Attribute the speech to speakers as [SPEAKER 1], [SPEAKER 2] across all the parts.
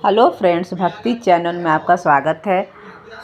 [SPEAKER 1] Hello friends, भक्ति channel में आपका स्वागत है।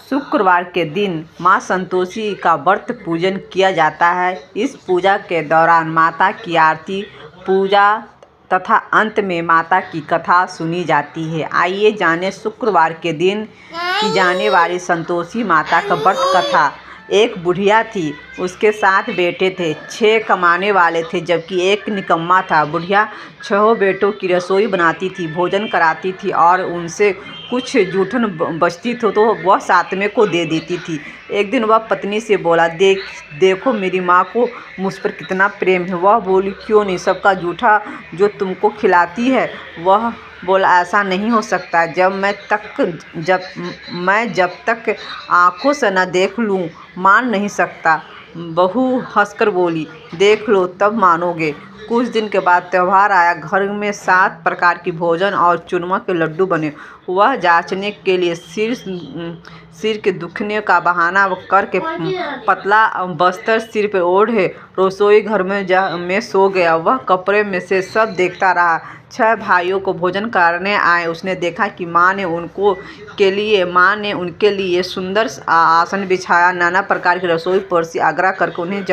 [SPEAKER 1] शुक्रवार के दिन मां संतोषी का व्रत पूजन किया जाता है। इस पूजा के दौरान माता की आरती, पूजा तथा अंत में माता की कथा सुनी जाती है। आइए जानें शुक्रवार के दिन की जाने वाली संतोषी माता का व्रत कथा। एक बुढ़िया थी, उसके 7 बेटे थे। 6 कमाने वाले थे जबकि एक निकम्मा था। बुढ़िया 6 बेटों की रसोई बनाती थी, भोजन कराती थी और उनसे कुछ जूठन बचती तो वह 7वें को दे देती थी। एक दिन वह पत्नी से बोला, देखो मेरी माँ को मुझ पर कितना प्रेम है। वह बोली, क्यों नहीं, सबका जूठा जो तुमको खिलाती है। वह बोला, ऐसा नहीं हो सकता। जब तक आँखों से न देख लूँ मान नहीं सकता। बहू हंसकर बोली, देख लो तब मानोगे। कुछ दिन के बाद त्योहार आया। घर में 7 प्रकार की भोजन और चूरमा के लड्डू बने। वह जांचने के लिए सिर के दुखने का बहाना करके पतला बस्तर सिर पे ओढ़े रसोई घर में सो गया। वह कपड़े में से सब देखता रहा। 6 भाइयों को भोजन करने आए। उसने देखा कि माँ ने उनके लिए सुंदर आसन बिछाया, नाना प्रकार की रसोई परोसी, आग्रह करके उन्हें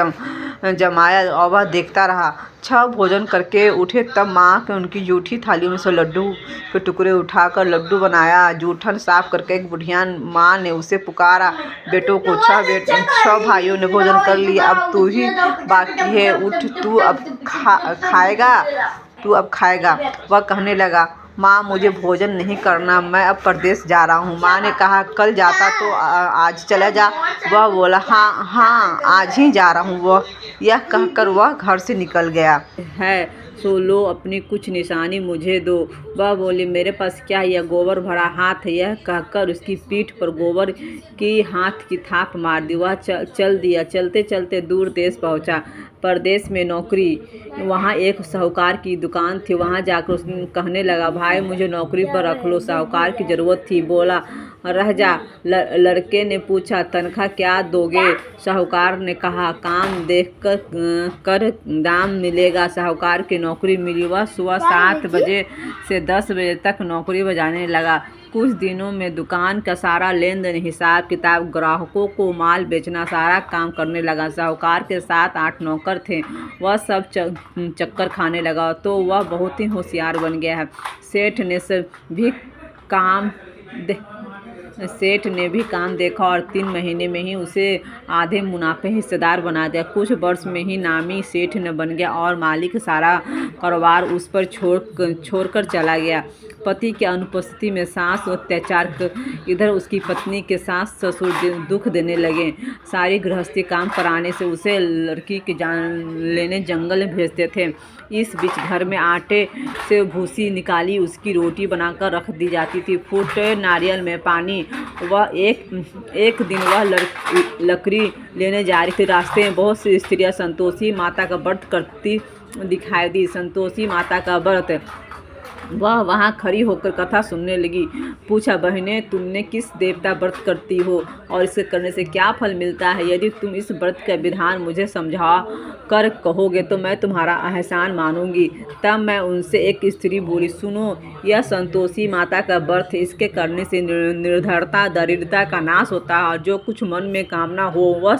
[SPEAKER 1] जमाया और वह देखता रहा। 6 भोजन करके उठे तब माँ के उनकी जूठी थाली में से लड्डू के टुकड़े उठाकर लड्डू बनाया। जूठन साफ करके एक बुढ़िया माँ ने उसे पुकारा, बेटों को 6 भाइयों ने भोजन कर लिया, अब तू ही बाकी है, उठ, तू अब खाएगा। वह कहने लगा, माँ मुझे भोजन नहीं करना, मैं अब परदेश जा रहा हूँ। माँ ने कहा, कल जाता तो आज चला जा। वह बोला, हाँ आज ही जा रहा हूँ। यह कहकर वह घर से निकल गया है। सो लो, अपनी कुछ निशानी मुझे दो। वह बोली, मेरे पास क्या, यह गोबर भरा हाथ है। यह कहकर उसकी पीठ पर गोबर की हाथ की थाप मार दी। वह चल दिया। चलते चलते दूर देश पहुंचा। परदेश में नौकरी। वहाँ एक साहूकार की दुकान थी। वहाँ जाकर उसने कहने लगा, भाई मुझे नौकरी पर रख लो। साहूकार की ज़रूरत थी। बोला, रह जा। लड़के ने पूछा, तनख्वाह क्या दोगे? साहूकार ने कहा, काम देख कर दाम मिलेगा। साहूकार की नौकरी मिली। वह सुबह 7 बजे से 10 बजे तक नौकरी बजाने लगा। कुछ दिनों में दुकान का सारा लेन देन, हिसाब किताब, ग्राहकों को माल बेचना, सारा काम करने लगा। साहूकार के 7-8 नौकर थे। वह सब चक्कर खाने लगा तो वह बहुत ही होशियार बन गया है। सेठ ने भी काम देखा और 3 महीने में ही उसे आधे मुनाफे हिस्सेदार बना दिया। कुछ वर्ष में ही नामी सेठ न बन गया और मालिक सारा कारोबार उस पर छोड़कर चला गया। पति की अनुपस्थिति में सास अत्याचार, इधर उसकी पत्नी के सास ससुर दुख देने लगे। सारी गृहस्थी काम कराने से उसे लड़की की जान लेने जंगल में भेजते थे। इस बीच घर में आटे से भूसी निकाली उसकी रोटी बनाकर रख दी जाती थी। फूटे नारियल में पानी। वह एक दिन वह लकड़ी लेने जा रही थी। रास्ते में बहुत सी स्त्रियां संतोषी माता का व्रत करती दिखाई दी। संतोषी माता का व्रत। वह वहाँ खड़ी होकर कथा सुनने लगी। पूछा, बहने, तुमने किस देवता व्रत करती हो और इसे करने से क्या फल मिलता है? यदि तुम इस व्रत का विधान मुझे समझा कर कहोगे तो मैं तुम्हारा एहसान मानूंगी। तब मैं उनसे एक स्त्री बोली, सुनो, यह संतोषी माता का व्रत है। इसके करने से निर्धनता, दरिद्रता का नाश होता है और जो कुछ मन में कामना हो वह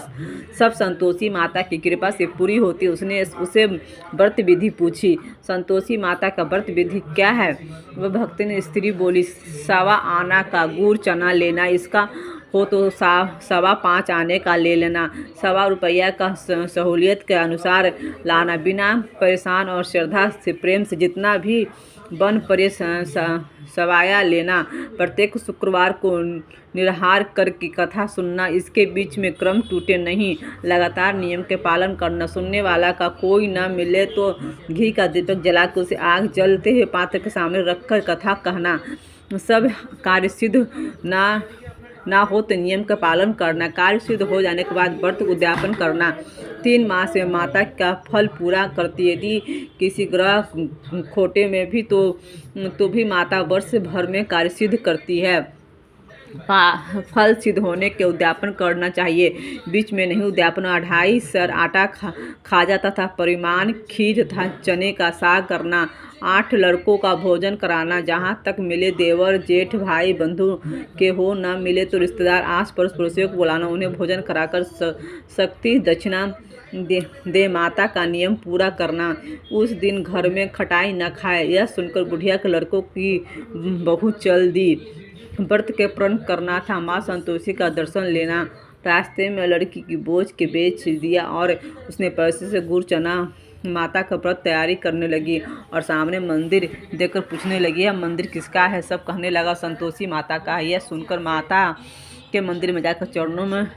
[SPEAKER 1] सब संतोषी माता की कृपा से पूरी होती है। उसने उसे व्रत विधि पूछी। संतोषी माता का व्रत विधि क्या है? वह भक्तिन स्त्री बोली, 1.25 आना का गुड़ चना लेना, इसका हो तो 5.25 आने का ले लेना। 1.25 रुपया का सहूलियत के अनुसार लाना। बिना परेशान और श्रद्धा से प्रेम से जितना भी बन पड़े सवाया लेना। प्रत्येक शुक्रवार को निराहार करके कथा सुनना। इसके बीच में क्रम टूटे नहीं। लगातार नियम के पालन करना। सुनने वाला का कोई न मिले तो घी का दीपक जलाकर उसे आग जलते हुए पात्र के सामने रखकर कथा कहना। सब कार्य सिद्ध ना हो तो नियम का पालन करना। कार्य सिद्ध हो जाने के बाद व्रत उद्यापन करना। 3 माह से माता का फल पूरा करती। यदि किसी ग्रह खोटे में भी तो भी माता वर्ष भर में कार्य सिद्ध करती है। फल सिद्ध होने के उद्यापन करना चाहिए, बीच में नहीं। उद्यापन 2.5 सर आटा खाजा तथा परिमाण खीर तथा चने का साग करना, 8 लड़कों का भोजन कराना, जहाँ तक मिले देवर जेठ भाई बंधु के हो, न मिले तो रिश्तेदार आस पड़ोस पड़ोसियों को बुलाना, उन्हें भोजन कराकर शक्ति दक्षिणा दे माता का नियम पूरा करना। उस दिन घर में खटाई न खाए। यह सुनकर बुढ़िया के लड़कों की बहू चल दी। व्रत के प्रण करना था, माँ संतोषी का दर्शन लेना। रास्ते में लड़की की बोझ के बेच दिया और उसने पैसे से गुड़ चना माता का व्रत तैयारी करने लगी और सामने मंदिर देखकर पूछने लगी, यह मंदिर किसका है? सब कहने लगा संतोषी माता का है। यह सुनकर माता के मंदिर में जाकर चरणों में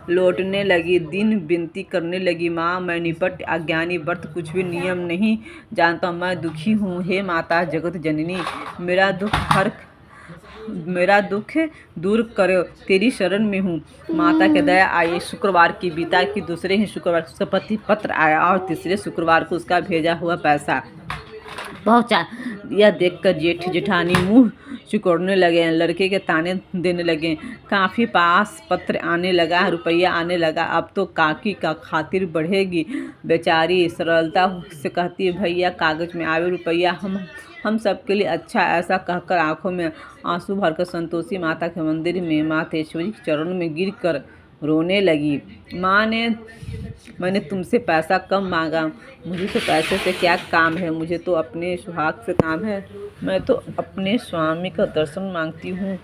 [SPEAKER 1] लौटने लगी, दिन विनती करने लगी, माँ मैं निपट अज्ञानी, व्रत कुछ भी नियम नहीं जानता, मैं दुखी हूँ। हे माता जगत जननी, मेरा दुख दूर करो, तेरी शरण में हूँ। माता के दया आई। शुक्रवार की बीता कि दूसरे ही शुक्रवार उसका पति पत्र आया और तीसरे शुक्रवार को उसका भेजा हुआ पैसा पहुंचा। यह देखकर जेठ जेठानी मुंह सिकोड़ने लगे, लड़के के ताने देने लगे। काफ़ी पास पत्र आने लगा, रुपया आने लगा। अब तो काकी का खातिर बढ़ेगी। बेचारी सरलता से कहती है, भैया कागज में आवे रुपया, हम सबके लिए अच्छा। ऐसा कहकर आंखों में आंसू भरकर संतोषी माता के मंदिर में मातेश्वरी के चरणों में गिर कर रोने लगी। माँ मैंने तुमसे पैसा कम मांगा, मुझे तो पैसे से क्या काम है, मुझे तो अपने सुहाग से काम है, मैं तो अपने स्वामी का दर्शन मांगती हूँ।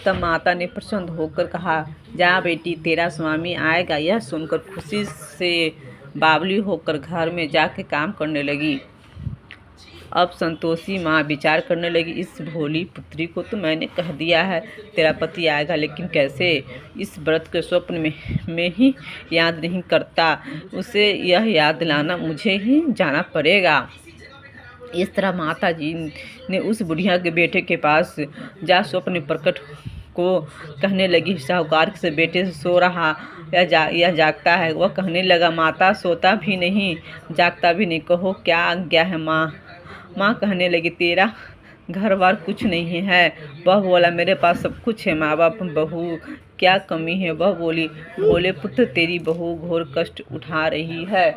[SPEAKER 1] तब माता ने प्रसन्न होकर कहा, जा बेटी तेरा स्वामी आएगा। यह सुनकर खुशी से बावली होकर घर में जाके काम करने लगी। अब संतोषी माँ विचार करने लगी, इस भोली पुत्री को तो मैंने कह दिया है तेरा पति आएगा, लेकिन कैसे? इस व्रत के स्वप्न में ही याद नहीं करता, उसे यह याद दिलाना मुझे ही जाना पड़ेगा। इस तरह माता जी ने उस बुढ़िया के बेटे के पास जा स्वप्न प्रकट को कहने लगी, साहूकार से बेटे सो रहा या जागता है? वह कहने लगा, माता सोता भी नहीं जागता भी नहीं, कहो क्या आज्ञा है माँ? माँ कहने लगी, तेरा घर बार कुछ नहीं है। वह बोला, मेरे पास सब कुछ है माँ बाप बहू, क्या कमी है? वह बोली, बोले पुत्र तेरी बहू घोर कष्ट उठा रही है।